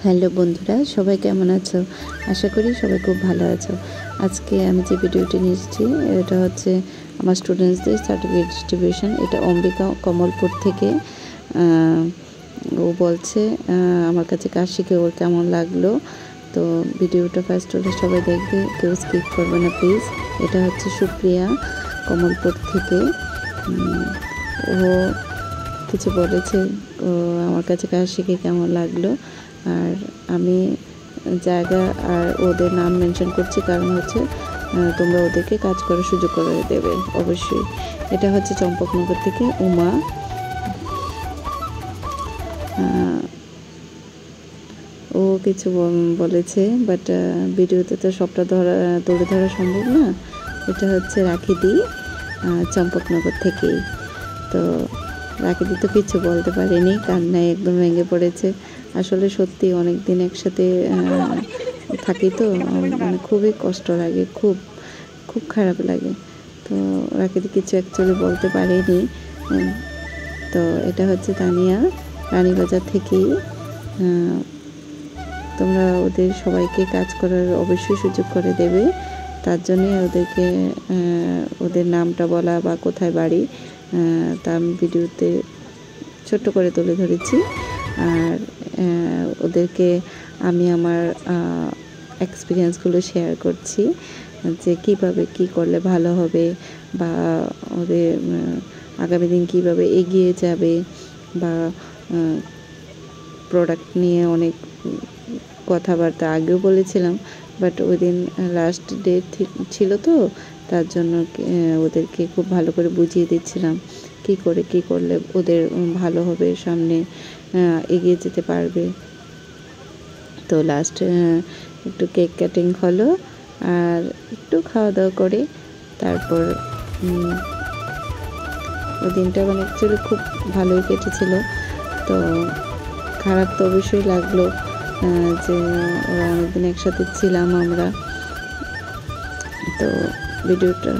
Hello বন্ধুরা, সবাই কেমন আছো? আশা করি সবাই খুব ভালো আছো। আজকে আমি যে ভিডিওটি নিয়ে এসেছি এটা হচ্ছে আমার স্টুডেন্টসদের সার্টিফিকেট ডিস্ট্রিবিউশন। এটা অম্বিকা কমলপুর থেকে। ও বলছে আমার কাছে কাজ শিখে ওর কেমন লাগলো। তো ভিডিওটা ফার্স্ট হলে সবাই দেখবে, কেউ স্কিপ করবে না প্লিজ। এটা হচ্ছে সুপ্রিয়া কমলপুর থেকে। ও কিছু বলেছে ও আমার কাছে কাজ শিখে কেমন লাগলো। আর আমি জায়গা আর ওদের নাম মেনশন করছি, কারণ হচ্ছে তোমরা ওদেরকে কাজ করার সুযোগ করে দেবে অবশ্যই। এটা হচ্ছে চম্পকনগর থেকে উমা। ও কিছু বলেছে, বাট ভিডিওতে তো সবটা তুলে ধরা সম্ভব না। এটা হচ্ছে রাখিদি চম্পকনগর থেকেই। তো রাখিদি তো কিছু বলতে পারেনি, কান্নায় একদম ভেঙে পড়েছে। আসলে সত্যি অনেক দিন একসাথে থাকি তো, মানে খুবই কষ্ট লাগে, খুব খুব খারাপ লাগে। তো রাখিদি কিছু অ্যাকচুয়ালি বলতে পারেনি। তো এটা হচ্ছে তানিয়া রানীবাজার থেকেই। তোমরা ওদের সবাইকে কাজ করার অবশ্যই সুযোগ করে দেবে, তার জন্যে ওদেরকে ওদের নামটা বলা বা কোথায় বাড়ি তা আমি ভিডিওতে ছোট্ট করে তুলে ধরেছি। আর ওদেরকে আমি আমার এক্সপিরিয়েন্সগুলো শেয়ার করছি, যে কীভাবে কী করলে ভালো হবে বা ওদের আগামী দিন কীভাবে এগিয়ে যাবে, বা প্রোডাক্ট নিয়ে অনেক কথাবার্তা আগেও বলেছিলাম, বাট ওই দিন লাস্ট ডেট ছিল তো, তার জন্য ওদেরকে খুব ভালো করে বুঝিয়ে দিচ্ছিলাম কী করলে ওদের ভালো হবে, সামনে এগিয়ে যেতে পারবে। তো লাস্ট একটু কেক কাটিং হলো আর একটু খাওয়া দাওয়া করে তারপর ওই দিনটা মানে অ্যাকচুয়ালি খুব ভালোই কেটেছিল। তো খারাপ তো অবশ্যই লাগলো যে ওরা অনেকদিন একসাথে ছিলাম আমরা। তো ভিডিওটা